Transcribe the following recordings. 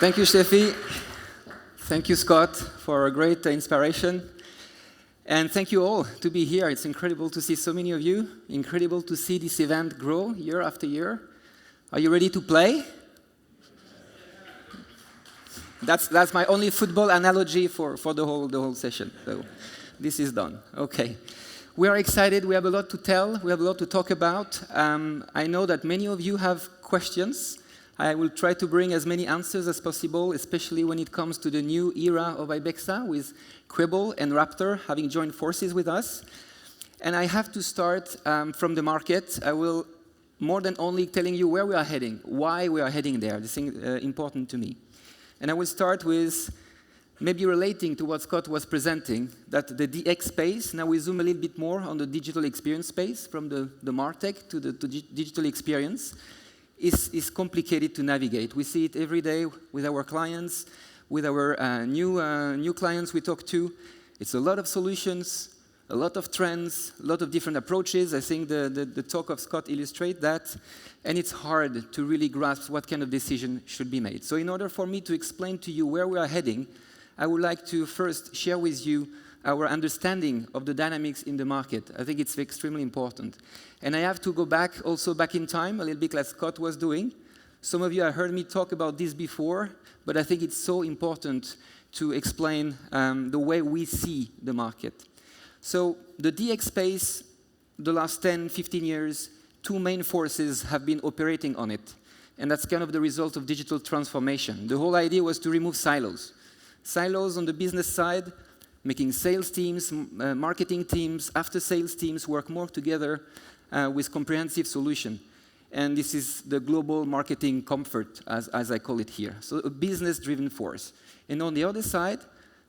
Thank you, Steffi. Thank you, Scott, for a great inspiration. And thank you all to be here. It's incredible to see so many of you. Incredible to see this event grow year after year. Are you ready to play? That's my only football analogy for the whole session. So this is done. Okay. We are excited. We have a lot to tell. We have a lot to talk about. I know that many of you have questions. I will try to bring as many answers as possible, especially when it comes to the new era of Ibexa with Quibble and Raptor having joined forces with us. And I have to start from the market. I will more than only telling you where we are heading, why we are heading there. This is important to me. And I will start with maybe relating to what Scott was presenting, that the DX space, now we zoom a little bit more on the digital experience space, from the MarTech to the digital experience, is complicated to navigate. We see it every day with our clients, with our new clients we talk to. It's a lot of solutions, a lot of trends, a lot of different approaches. I think the talk of Scott illustrates that. And it's hard to really grasp what kind of decision should be made. So in order for me to explain to you where we are heading, I would like to first share with you our understanding of the dynamics in the market. I think it's extremely important. And I have to go back in time, a little bit like Scott was doing. Some of you have heard me talk about this before, but I think it's so important to explain the way we see the market. So the DX space, the last 10, 15 years, two main forces have been operating on it. And that's kind of the result of digital transformation. The whole idea was to remove silos. Silos on the business side, making sales teams, marketing teams, after-sales teams work more together with comprehensive solution. And this is the global marketing comfort, as I call it here. So a business-driven force. And on the other side,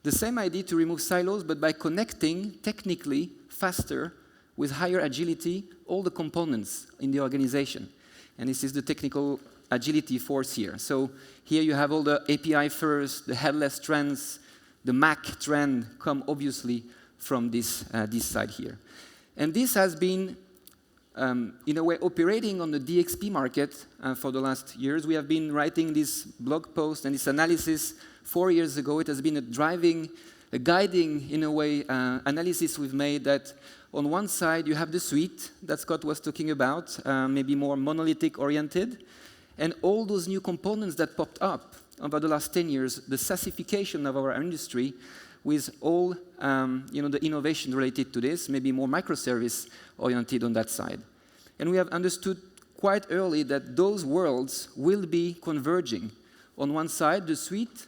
the same idea to remove silos, but by connecting technically faster with higher agility all the components in the organization. And this is the technical agility force here. So here you have all the API first, the headless trends, the Mac trend come obviously from this side here. And this has been, in a way, operating on the DXP market for the last years. We have been writing this blog post and this analysis 4 years ago. It has been a guiding, in a way, analysis we've made that on one side you have the suite that Scott was talking about, maybe more monolithic oriented, and all those new components that popped up over the last 10 years, the SaaSification of our industry with all the innovation related to this, maybe more microservice oriented on that side. And we have understood quite early that those worlds will be converging. On one side, the suite,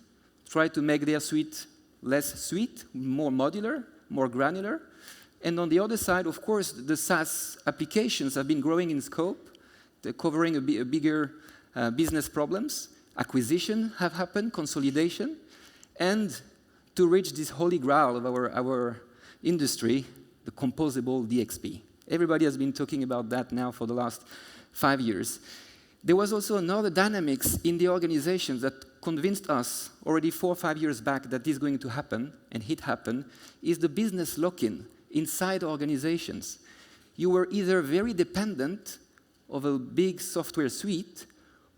try to make their suite less suite, more modular, more granular. And on the other side, of course, the SaaS applications have been growing in scope. They're covering a bigger business problems. Acquisition have happened, consolidation, and to reach this holy grail of our industry, the composable DXP. Everybody has been talking about that now for the last 5 years. There was also another dynamics in the organizations that convinced us already 4 or 5 years back that this is going to happen, and it happened, is the business lock-in inside organizations. You were either very dependent of a big software suite,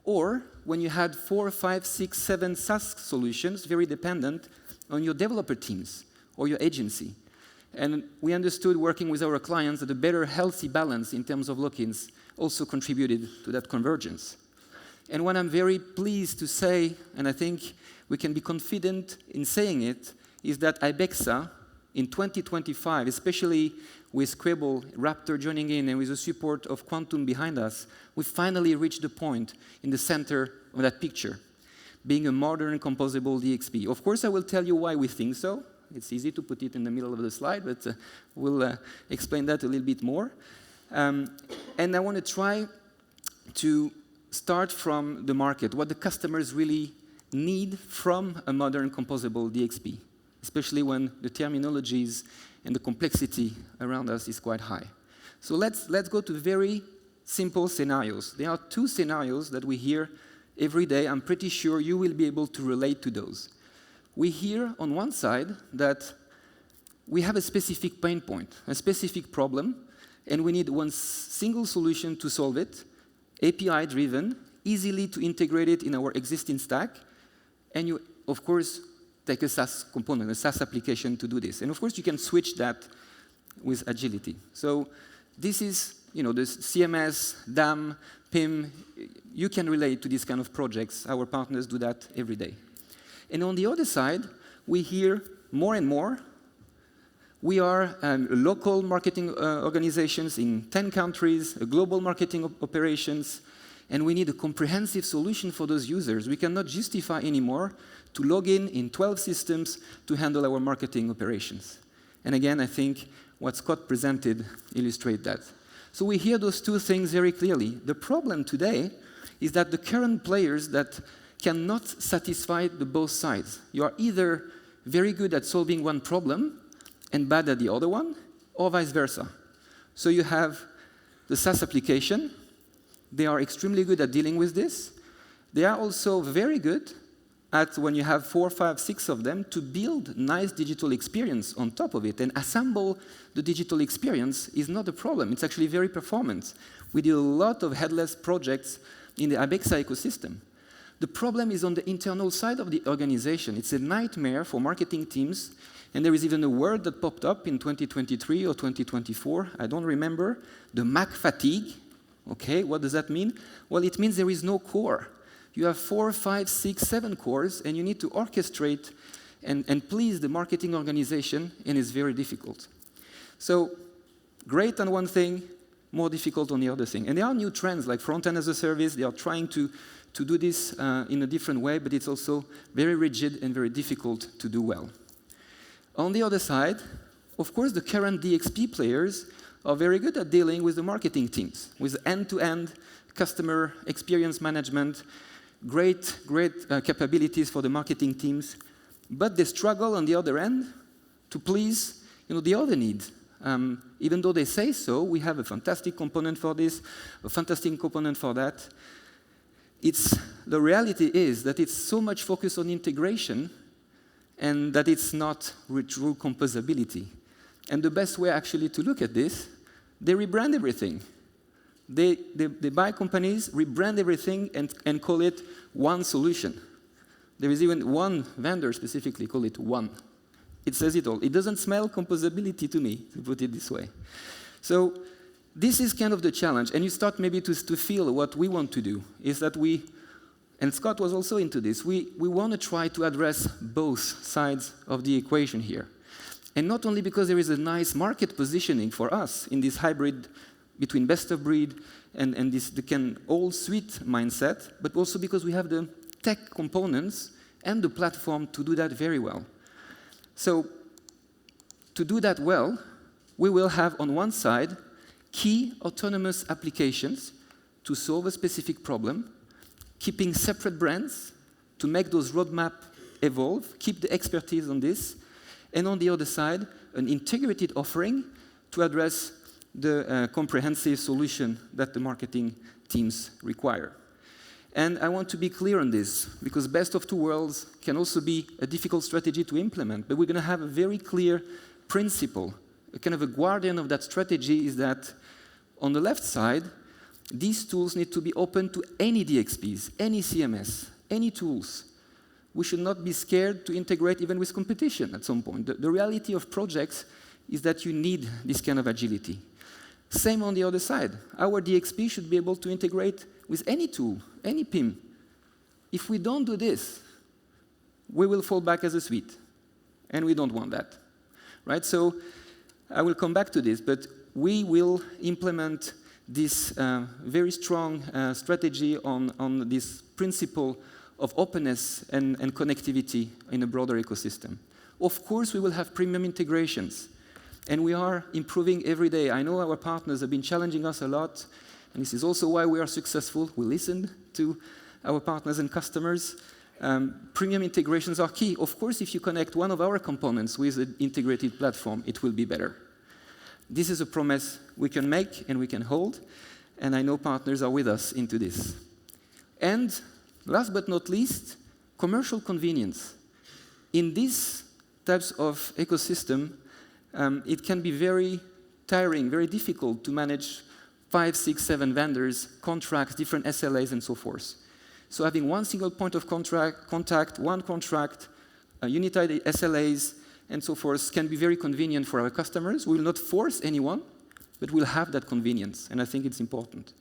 or when you had 4, 5, 6, 7 SaaS solutions, very dependent on your developer teams or your agency. And we understood working with our clients that a better healthy balance in terms of lock-ins also contributed to that convergence. And what I'm very pleased to say, and I think we can be confident in saying it, is that Ibexa in 2025, especially with Quibble, Raptor joining in, and with the support of Quantum behind us, we finally reached the point in the center of that picture, being a modern composable DXP. Of course, I will tell you why we think so. It's easy to put it in the middle of the slide, but we'll explain that a little bit more. And I want to try to start from the market, what the customers really need from a modern composable DXP, especially when the terminologies and the complexity around us is quite high. So let's go to very simple scenarios. There are 2 scenarios that we hear every day. I'm pretty sure you will be able to relate to those. We hear on one side that we have a specific pain point, a specific problem, and we need one single solution to solve it, API-driven, easily to integrate it in our existing stack, and you, of course, take a SaaS component, a SaaS application to do this. And of course, you can switch that with agility. So this is, the CMS, DAM, PIM, you can relate to these kind of projects. Our partners do that every day. And on the other side, we hear more and more. We are local marketing organizations in 10 countries, global marketing operations, and we need a comprehensive solution for those users. We cannot justify anymore to log in 12 systems to handle our marketing operations. And again, I think what Scott presented illustrates that. So we hear those two things very clearly. The problem today is that the current players that cannot satisfy the both sides. You are either very good at solving one problem and bad at the other one, or vice versa. So you have the SaaS application. They are extremely good at dealing with this. They are also very good at, when you have 4, 5, 6 of them, to build nice digital experience on top of it. And assemble the digital experience is not a problem. It's actually very performant. We did a lot of headless projects in the Ibexa ecosystem. The problem is on the internal side of the organization. It's a nightmare for marketing teams. And there is even a word that popped up in 2023 or 2024. I don't remember. The Mac fatigue. Okay, what does that mean? Well, it means there is no core. You have 4, 5, 6, 7 cores, and you need to orchestrate and please the marketing organization, and it's very difficult. So, great on one thing, more difficult on the other thing. And there are new trends, like front-end as a service. They are trying to do this in a different way, but it's also very rigid and very difficult to do well. On the other side, of course, the current DXP players are very good at dealing with the marketing teams, with end-to-end customer experience management, great capabilities for the marketing teams, but they struggle on the other end to please the other needs. Even though they say so, we have a fantastic component for this, a fantastic component for that. The reality is that it's so much focused on integration and that it's not true composability. And the best way actually to look at this, they rebrand everything. They buy companies, rebrand everything, and call it one solution. There is even one vendor specifically call it one. It says it all. It doesn't smell composability to me, to put it this way. So this is kind of the challenge. And you start maybe to feel what we want to do, is that and Scott was also into this, we want to try to address both sides of the equation here. And not only because there is a nice market positioning for us in this hybrid between best of breed and this all suite mindset, but also because we have the tech components and the platform to do that very well. So to do that well, we will have on one side key autonomous applications to solve a specific problem, keeping separate brands to make those roadmaps evolve, keep the expertise on this, and on the other side, an integrated offering to address the comprehensive solution that the marketing teams require. And I want to be clear on this, because best of two worlds can also be a difficult strategy to implement, but we're going to have a very clear principle. A kind of a guardian of that strategy is that on the left side, these tools need to be open to any DXPs, any CMS, any tools. We should not be scared to integrate even with competition at some point. The reality of projects is that you need this kind of agility. Same on the other side. Our DXP should be able to integrate with any tool, any PIM. If we don't do this, we will fall back as a suite, and we don't want that. Right? So I will come back to this, but we will implement this very strong strategy on this principle of openness and connectivity in a broader ecosystem. Of course, we will have premium integrations, and we are improving every day. I know our partners have been challenging us a lot, and this is also why we are successful. We listen to our partners and customers. Premium integrations are key. Of course, if you connect one of our components with an integrated platform, it will be better. This is a promise we can make and we can hold, and I know partners are with us into this. And last but not least, commercial convenience. In these types of ecosystem, it can be very tiring, very difficult to manage 5, 6, 7 vendors, contracts, different SLAs, and so forth. So having one single point of contact, one contract, unified SLAs, and so forth can be very convenient for our customers. We will not force anyone, but we'll have that convenience, and I think it's important.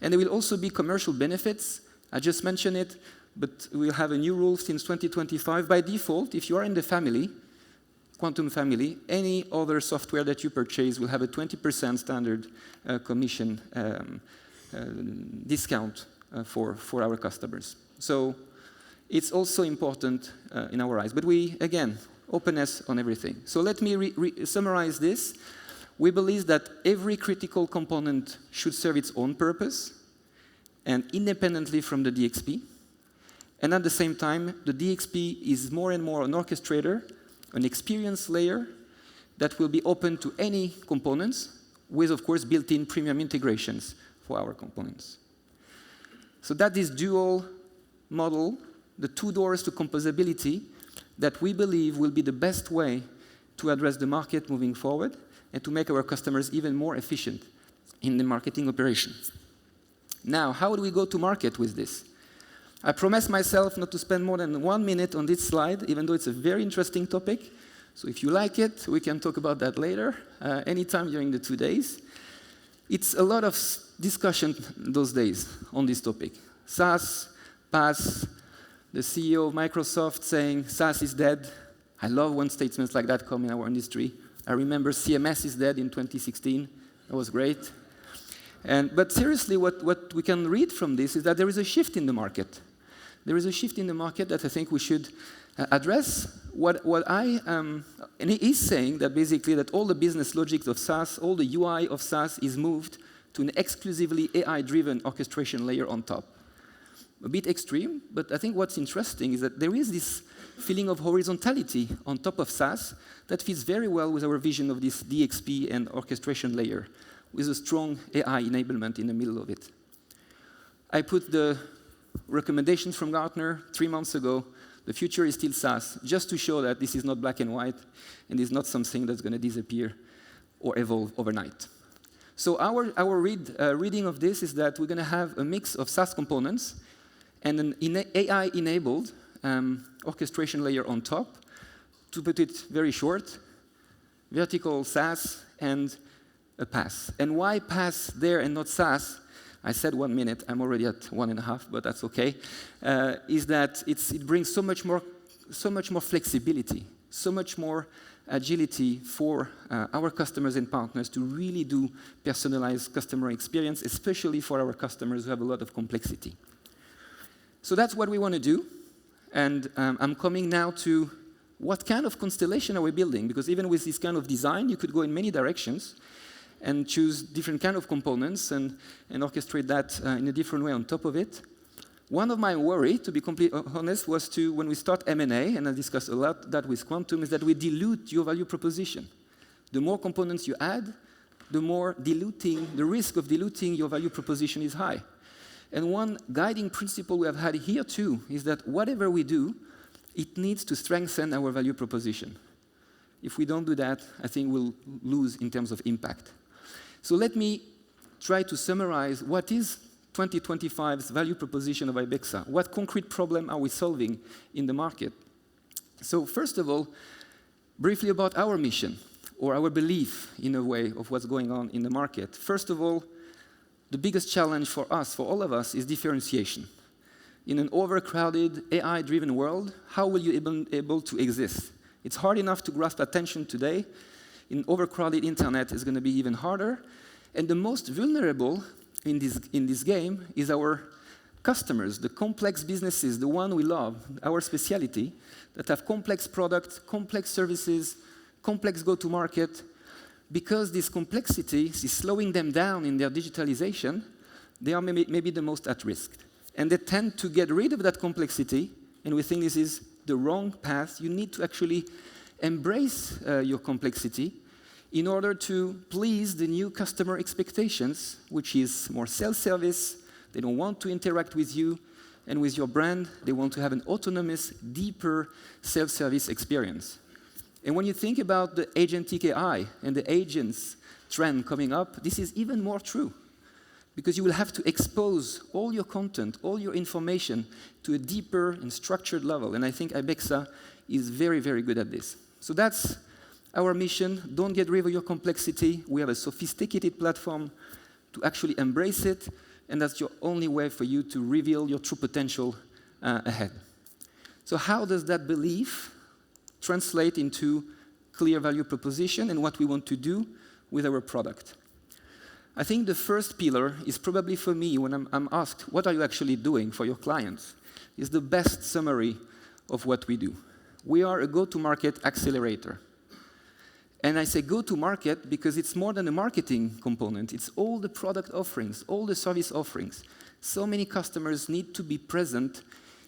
And there will also be commercial benefits. I just mentioned it, but we'll have a new rule since 2025. By default, if you are in the family, Quantum family, any other software that you purchase will have a 20% standard commission discount for our customers. So it's also important in our eyes. But we, again, openness on everything. So let me summarize this. We believe that every critical component should serve its own purpose and independently from the DXP. And at the same time, the DXP is more and more an orchestrator, an experience layer that will be open to any components with, of course, built-in premium integrations for our components. So that is dual model, the two doors to composability, that we believe will be the best way to address the market moving forward and to make our customers even more efficient in the marketing operation. Now, how do we go to market with this? I promised myself not to spend more than 1 minute on this slide, even though it's a very interesting topic. So if you like it, we can talk about that later, anytime during the 2 days. It's a lot of discussion those days on this topic. SaaS, PaaS, the CEO of Microsoft saying SaaS is dead. I love when statements like that come in our industry. I remember CMS is dead in 2016. That was great. But seriously, what we can read from this is that there is a shift in the market. There is a shift in the market that I think we should address. And he is saying that basically that all the business logic of SaaS, all the UI of SaaS is moved to an exclusively AI-driven orchestration layer on top. A bit extreme, but I think what's interesting is that there is this feeling of horizontality on top of SaaS that fits very well with our vision of this DXP and orchestration layer, with a strong AI enablement in the middle of it. I put the recommendations from Gartner 3 months ago. The future is still SaaS, just to show that this is not black and white and is not something that's going to disappear or evolve overnight. So our reading of this is that we're going to have a mix of SaaS components and an AI-enabled orchestration layer on top. To put it very short, vertical SaaS and a PaaS. And why PaaS there and not SaaS? I said 1 minute, I'm already at 1.5, but that's okay, is that it brings so much more flexibility, so much more agility for our customers and partners to really do personalized customer experience, especially for our customers who have a lot of complexity. So that's what we want to do. And I'm coming now to what kind of constellation are we building? Because even with this kind of design, you could go in many directions and choose different kind of components and orchestrate that in a different way on top of it. One of my worry, to be completely honest, was to, when we start M&A, and I discussed a lot that with Quantum, is that we dilute your value proposition. The more components you add, the more the risk of diluting your value proposition is high. And one guiding principle we have had here too is that whatever we do, it needs to strengthen our value proposition. If we don't do that, I think we'll lose in terms of impact. So let me try to summarize what is 2025's value proposition of Ibexa. What concrete problem are we solving in the market? So first of all, briefly about our mission, or our belief, in a way, of what's going on in the market. First of all, the biggest challenge for us, for all of us, is differentiation. In an overcrowded, AI-driven world, how will you be able to exist? It's hard enough to grasp attention today. In overcrowded internet, it's going to be even harder. And the most vulnerable in this game is our customers, the complex businesses, the one we love, our specialty, that have complex products, complex services, complex go-to-market. Because this complexity is slowing them down in their digitalization, they are maybe the most at risk. And they tend to get rid of that complexity, and we think this is the wrong path. You need to actually embrace your complexity in order to please the new customer expectations, which is more self-service. They don't want to interact with you and with your brand. They want to have an autonomous, deeper self-service experience. And when you think about the agentic AI and the agents trend coming up, this is even more true. because you will have to expose all your content, all your information to a deeper and structured level. And I think Ibexa is very, very good at this. So that's our mission. Don't get rid of your complexity. We have a sophisticated platform to actually embrace it, and that's your only way for you to reveal your true potential ahead. So how does that belief translate into clear value proposition and what we want to do with our product? I think the first pillar is probably for me, when I'm asked, what are you actually doing for your clients, is the best summary of what we do. We are a go-to-market accelerator. And I say go-to-market because it's more than a marketing component. It's all the product offerings, all the service offerings. So many customers need to be present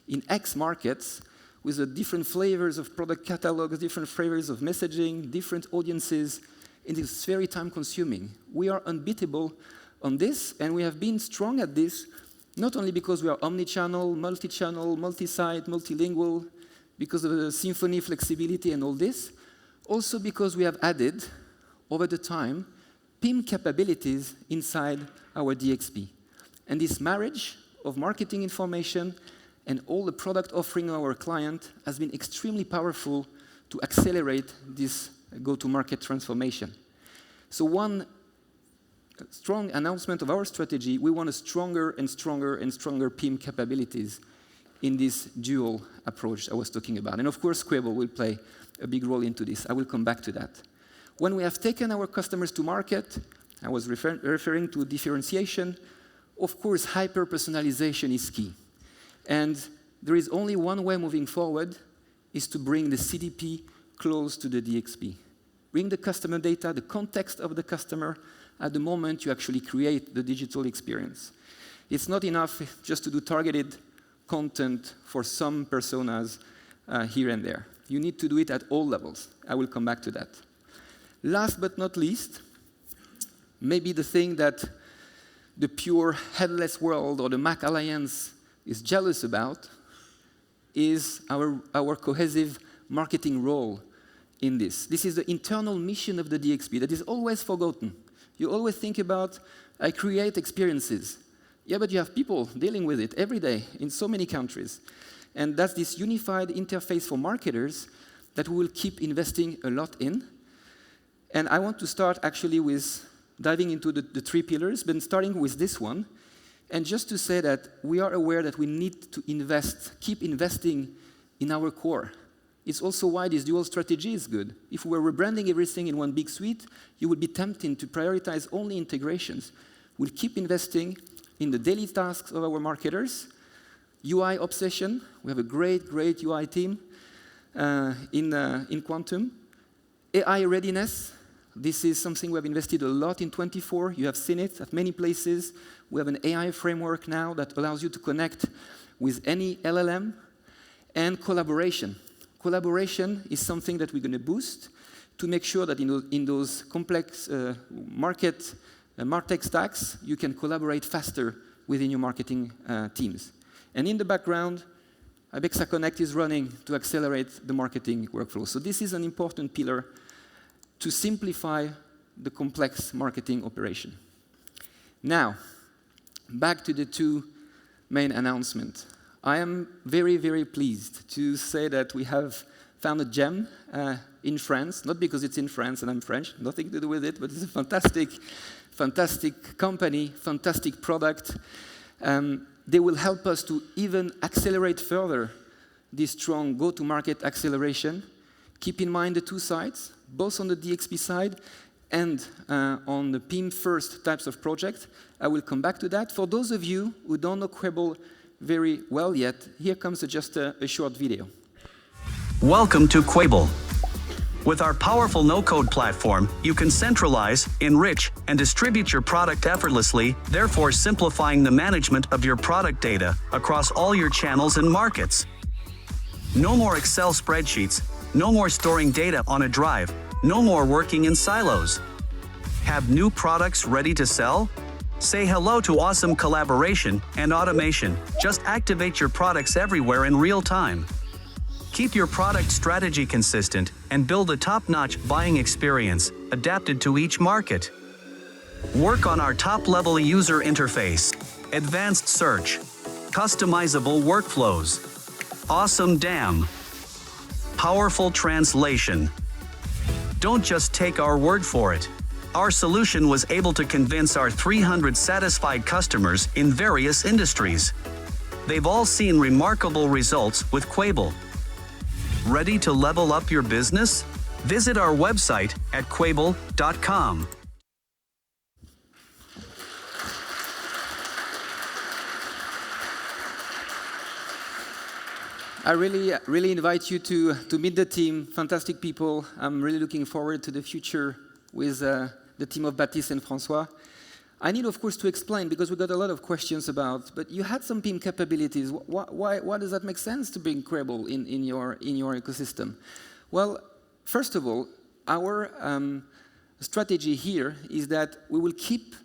in X markets with the different flavors of product catalogs, different flavors of messaging, different audiences. It is very time-consuming. We are unbeatable on this, and we have been strong at this, not only because we are omni-channel, multi-channel, multi-site, multilingual, because of the symphony flexibility and all this, also because we have added, over the time, PIM capabilities inside our DXP. And this marriage of marketing information and all the product offering our client has been extremely powerful to accelerate this go-to-market transformation. So one strong announcement of our strategy, we want a stronger and stronger and stronger PIM capabilities in this dual approach I was talking about. And of course, Quable will play a big role into this. I will come back to that. When we have taken our customers to market, I was referring to differentiation, of course, hyper-personalization is key. And there is only one way moving forward, is to bring the CDP close to the DXP. Bring the customer data, the context of the customer, at the moment you actually create the digital experience. It's not enough just to do targeted content for some personas here and there. You need to do it at all levels. I will come back to that. Last but not least, maybe the thing that the pure headless world or the Mac Alliance is jealous about is our cohesive marketing role in this. This is the internal mission of the DXP that is always forgotten. You always think about, I create experiences. Yeah, but you have people dealing with it every day in so many countries. And that's this unified interface for marketers that we will keep investing a lot in. And I want to start actually with diving into the three pillars, but starting with this one. And just to say that we are aware that we need to keep investing in our core. It's also why this dual strategy is good. If we were rebranding everything in one big suite, you would be tempted to prioritize only integrations. We'll keep investing in the daily tasks of our marketers. UI obsession, we have a great UI team in Quantum. AI readiness, this is something we have invested a lot in 24. You have seen it at many places. We have an AI framework now that allows you to connect with any LLM. And collaboration. Collaboration is something that we're going to boost to make sure that in those complex MarTech stacks, you can collaborate faster within your marketing teams. And in the background, Ibexa Connect is running to accelerate the marketing workflow. So this is an important pillar to simplify the complex marketing operation. Now, back to the two main announcements. I am very, very pleased to say that we have found a gem in France, not because it's in France and I'm French, nothing to do with it, but it's a fantastic company, fantastic product. They will help us to even accelerate further this strong go-to-market acceleration. Keep in mind the two sides, both on the DXP side and on the PIM first types of projects. I will come back to that. For those of you who don't know Quable very well yet, here comes just a short video. Welcome to Quable. With our powerful no-code platform, you can centralize, enrich, and distribute your product effortlessly, therefore simplifying the management of your product data across all your channels and markets. No more Excel spreadsheets, no more storing data on a drive, no more working in silos. Have new products ready to sell? Say hello to awesome collaboration and automation. Just activate your products everywhere in real time. Keep your product strategy consistent and build a top-notch buying experience adapted to each market. Work on our top-level user interface, advanced search, customizable workflows, awesome DAM, powerful translation. Don't just take our word for it. Our solution was able to convince our 300 satisfied customers in various industries. They've all seen remarkable results with Quable. Ready to level up your business? Visit our website at quable.com. I really invite you to meet the team, fantastic people. I'm really looking forward to the future with the team of Baptiste and François. I need, of course, to explain, because we got a lot of questions about, but you had some PIM capabilities. Why does that make sense to bring Quable in your ecosystem? Well, first of all, our strategy here is that we will keep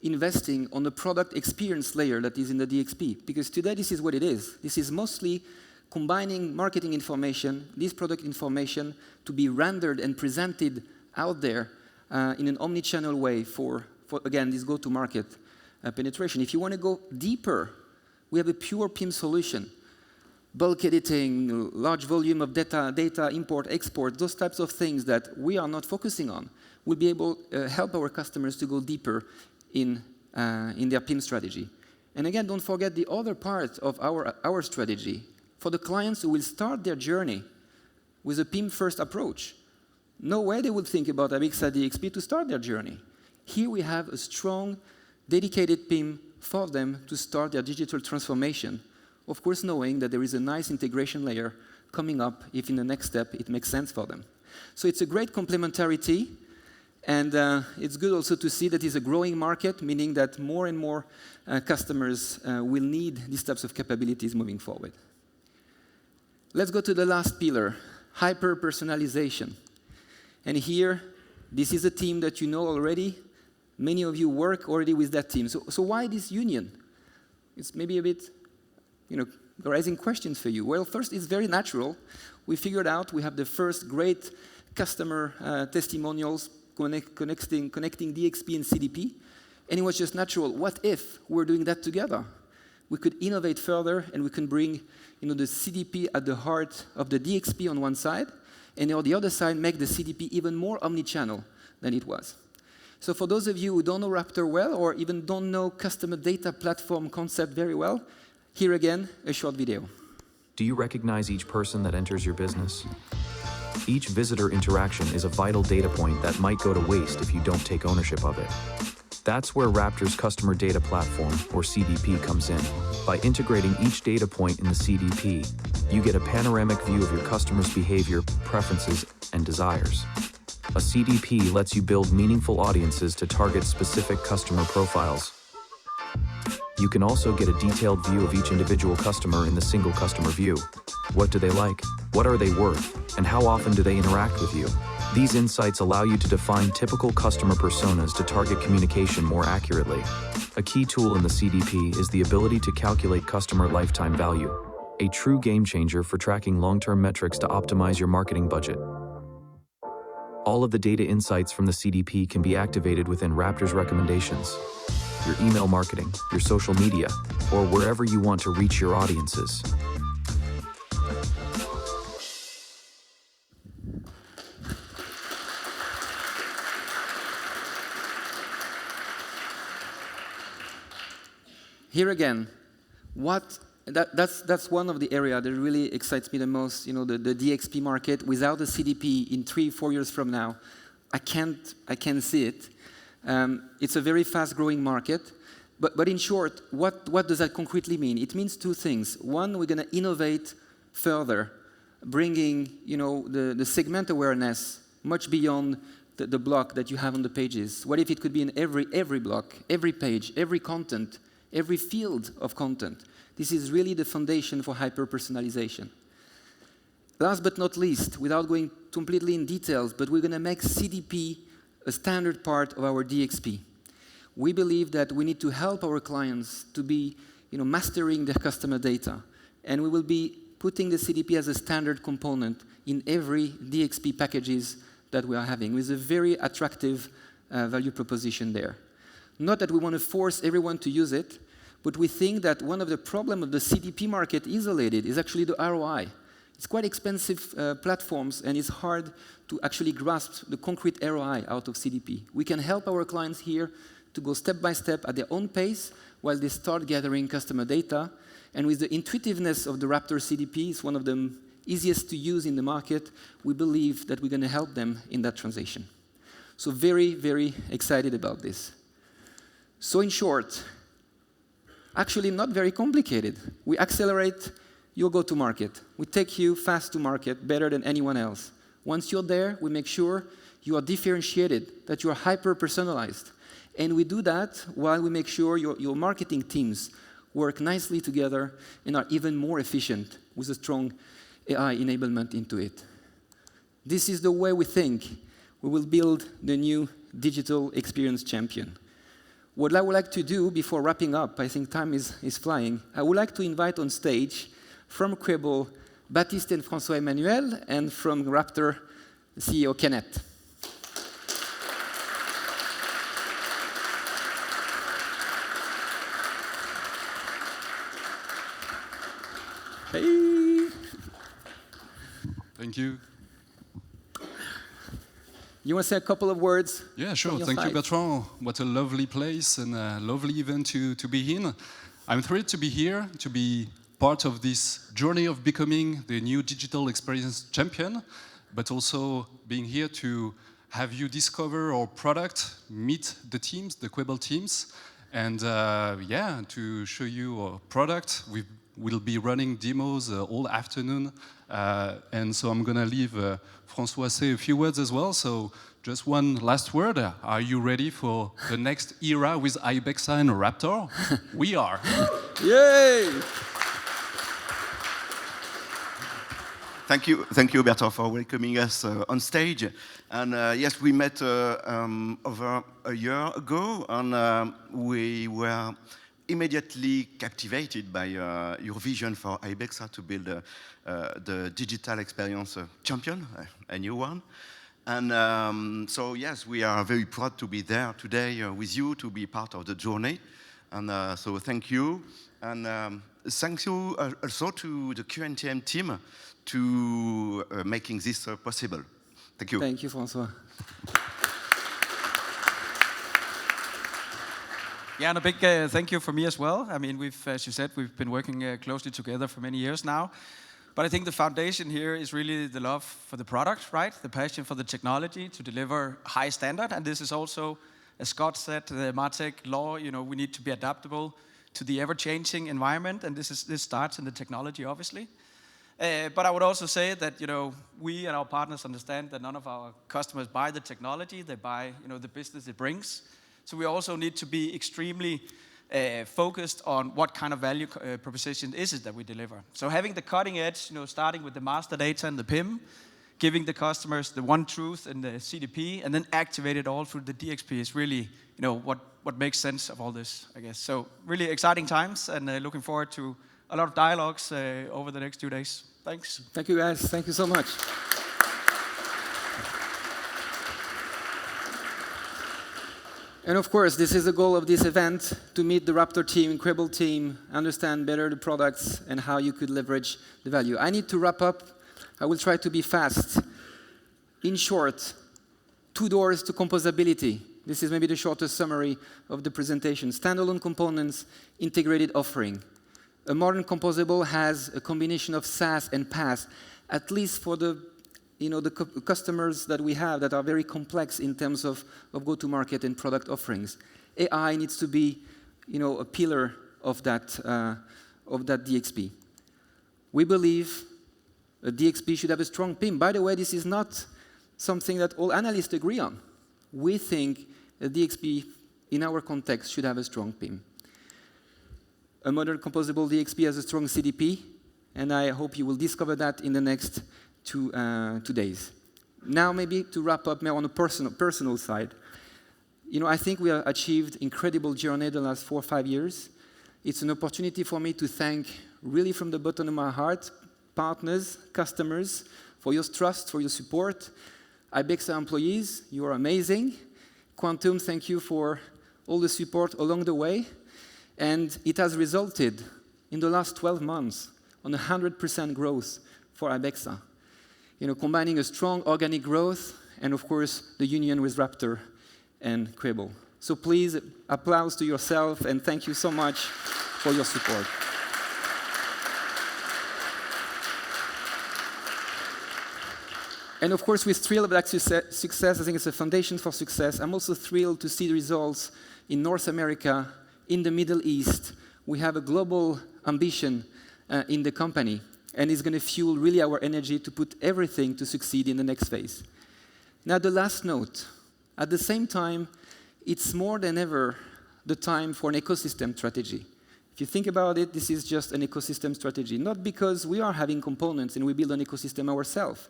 investing on the product experience layer that is in the DXP, because today this is what it is. This is mostly combining marketing information, this product information, to be rendered and presented out there in an omni-channel way for again, this go-to-market penetration. If you want to go deeper, we have a pure PIM solution. Bulk editing, large volume of data import, export, those types of things that we are not focusing on, will be able to help our customers to go deeper in their PIM strategy. And again, don't forget the other part of our strategy. For the clients who will start their journey with a PIM-first approach, no way they would think about Ibexa DXP to start their journey. Here we have a strong, dedicated PIM for them to start their digital transformation. Of course, knowing that there is a nice integration layer coming up if in the next step it makes sense for them. So it's a great complementarity, and it's good also to see that it's a growing market, meaning that more and more customers will need these types of capabilities moving forward. Let's go to the last pillar, hyper-personalization. And here, this is a team that you know already. Many of you work already with that team. So why this union? It's maybe a bit, raising questions for you. Well, first, it's very natural. We figured out we have the first great customer testimonials connecting DXP and CDP. And it was just natural. What if we're doing that together? We could innovate further, and we can bring the CDP at the heart of the DXP on one side, and on the other side, make the CDP even more omni-channel than it was. So for those of you who don't know Raptor well, or even don't know customer data platform concept very well, here again, a short video. Do you recognize each person that enters your business? Each visitor interaction is a vital data point that might go to waste if you don't take ownership of it. That's where Raptor's Customer Data Platform, or CDP, comes in. By integrating each data point in the CDP, you get a panoramic view of your customers' behavior, preferences, and desires. A CDP lets you build meaningful audiences to target specific customer profiles. You can also get a detailed view of each individual customer in the single customer view. What do they like? What are they worth? And how often do they interact with you? These insights allow you to define typical customer personas to target communication more accurately. A key tool in the CDP is the ability to calculate customer lifetime value, a true game changer for tracking long-term metrics to optimize your marketing budget. All of the data insights from the CDP can be activated within Raptor's recommendations, your email marketing, your social media, or wherever you want to reach your audiences. Here again, that's one of the areas that really excites me the most, the DXP market. Without a CDP in 3-4 years from now, I can't see it. It's a very fast-growing market. But in short, what does that concretely mean? It means two things. One, we're going to innovate further, bringing the segment awareness much beyond the block that you have on the pages. What if it could be in every block, every page, every content, every field of content? This is really the foundation for hyper-personalization. Last but not least, without going completely in details, but we're going to make CDP a standard part of our DXP. We believe that we need to help our clients to be mastering their customer data. And we will be putting the CDP as a standard component in every DXP packages that we are having, with a very attractive value proposition there. Not that we want to force everyone to use it, but we think that one of the problems of the CDP market isolated is actually the ROI. It's quite expensive platforms, and it's hard to actually grasp the concrete ROI out of CDP. We can help our clients here to go step by step at their own pace while they start gathering customer data. And with the intuitiveness of the Raptor CDP, it's one of the easiest to use in the market. We believe that we're going to help them in that transition. So very, very excited about this. So in short, actually not very complicated. We accelerate your go-to-market. We take you fast to market, better than anyone else. Once you're there, we make sure you are differentiated, that you are hyper-personalized. And we do that while we make sure your marketing teams work nicely together and are even more efficient with a strong AI enablement into it. This is the way we think we will build the new digital experience champion. What I would like to do before wrapping up, I think time is flying, I would like to invite on stage from Quable, Baptiste and François Emmanuel, and from Raptor, CEO Kenneth. Hey! Thank you. You want to say a couple of words? Yeah, sure. Thank you, Bertrand. What a lovely place and a lovely event to be in. I'm thrilled to be here, to be part of this journey of becoming the new digital experience champion, but also being here to have you discover our product, meet the teams, the Quable teams, and yeah, to show you our product. We'll be running demos all afternoon, and so I'm gonna leave François say a few words as well. So just one last word. Are you ready for the next era with Ibexa and Raptor? We are. Yay! Thank you, Bertrand, for welcoming us on stage. And yes, we met over a year ago, and we were immediately captivated by your vision for Ibexa to build the digital experience champion, a new one. And so yes, we are very proud to be there today with you, to be part of the journey. And so thank you. And thank you also to the QNTM team to making this possible. Thank you. Thank you, François. Yeah, and a big thank you for me as well. I mean, as you said, we've been working closely together for many years now. But I think the foundation here is really the love for the product, right? The passion for the technology to deliver high standard. And this is also, as Scott said, the MarTech law, you know, we need to be adaptable to the ever-changing environment. And this starts in the technology, obviously. But I would also say that, you know, we and our partners understand that none of our customers buy the technology, they buy, you know, the business it brings. So we also need to be extremely focused on what kind of value proposition is it that we deliver. So having the cutting edge, you know, starting with the master data and the PIM, giving the customers the one truth and the CDP, and then activate it all through the DXP is really, you know, what makes sense of all this, I guess. So really exciting times, and looking forward to a lot of dialogues over the next 2 days. Thanks. Thank you, guys. Thank you so much. And of course, this is the goal of this event, to meet the Raptor team, Quable team, understand better the products and how you could leverage the value. I need to wrap up. I will try to be fast. In short, 2 doors to composability. This is maybe the shortest summary of the presentation. Standalone components, integrated offering. A modern composable has a combination of SaaS and PaaS, at least for the customers that we have that are very complex in terms of go-to-market and product offerings. AI needs to be, you know, a pillar of that DXP. We believe a DXP should have a strong PIM. By the way, this is not something that all analysts agree on. We think a DXP, in our context, should have a strong PIM. A modern composable DXP has a strong CDP, and I hope you will discover that in the next 2 days. Now, maybe to wrap up more on a personal side. You know, I think we have achieved incredible journey the last 4 or 5 years. It's an opportunity for me to thank, really from the bottom of my heart, partners, customers, for your trust, for your support. Ibexa employees, you are amazing. Quantum, thank you for all the support along the way, and it has resulted in the last 12 months on 100% growth for Ibexa. Combining a strong organic growth and, of course, the union with Raptor and Quable. So please, applause to yourself, and thank you so much for your support. And of course, we're thrilled about success. I think it's a foundation for success. I'm also thrilled to see the results in North America, in the Middle East. We have a global ambition in the company, and it's going to fuel really our energy to put everything to succeed in the next phase. Now, the last note. At the same time, it's more than ever the time for an ecosystem strategy. If you think about it, this is just an ecosystem strategy, not because we are having components and we build an ecosystem ourselves,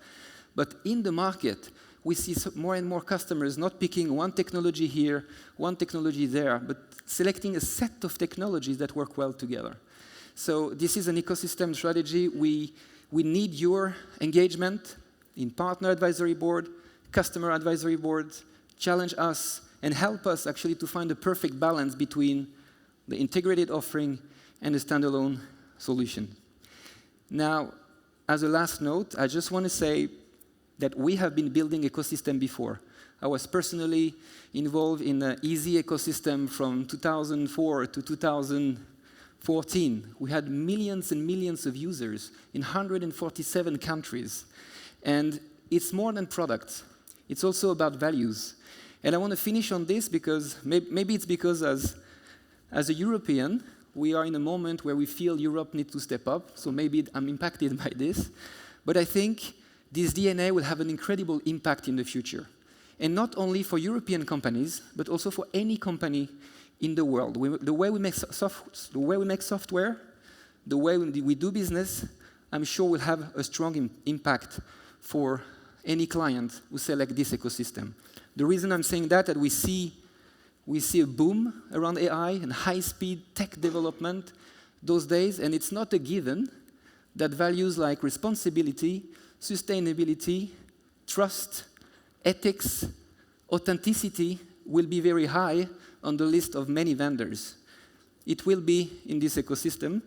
but in the market, we see more and more customers not picking one technology here, one technology there, but selecting a set of technologies that work well together. So this is an ecosystem strategy. We need your engagement in partner advisory board, customer advisory boards. Challenge us and help us actually to find the perfect balance between the integrated offering and the standalone solution. Now, as a last note, I just want to say that we have been building ecosystem before. I was personally involved in the Easy ecosystem from 2004 to 2014. We had millions and millions of users in 147 countries. And it's more than products. It's also about values. And I want to finish on this because maybe it's because as a European, we are in a moment where we feel Europe needs to step up. So maybe I'm impacted by this. But I think this DNA will have an incredible impact in the future. And not only for European companies, but also for any company in the world. The way we make software, the way we do business, I'm sure will have a strong impact for any client who select this ecosystem. The reason I'm saying that we see a boom around AI and high-speed tech development those days, and it's not a given that values like responsibility, sustainability, trust, ethics, authenticity will be very high on the list of many vendors. It will be in this ecosystem,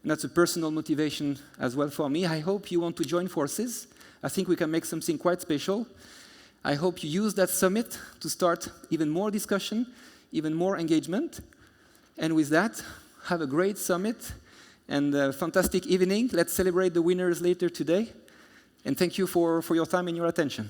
and that's a personal motivation as well for me. I hope you want to join forces. I think we can make something quite special. I hope you use that summit to start even more discussion, even more engagement. And with that, have a great summit and a fantastic evening. Let's celebrate the winners later today. And thank you for your time and your attention.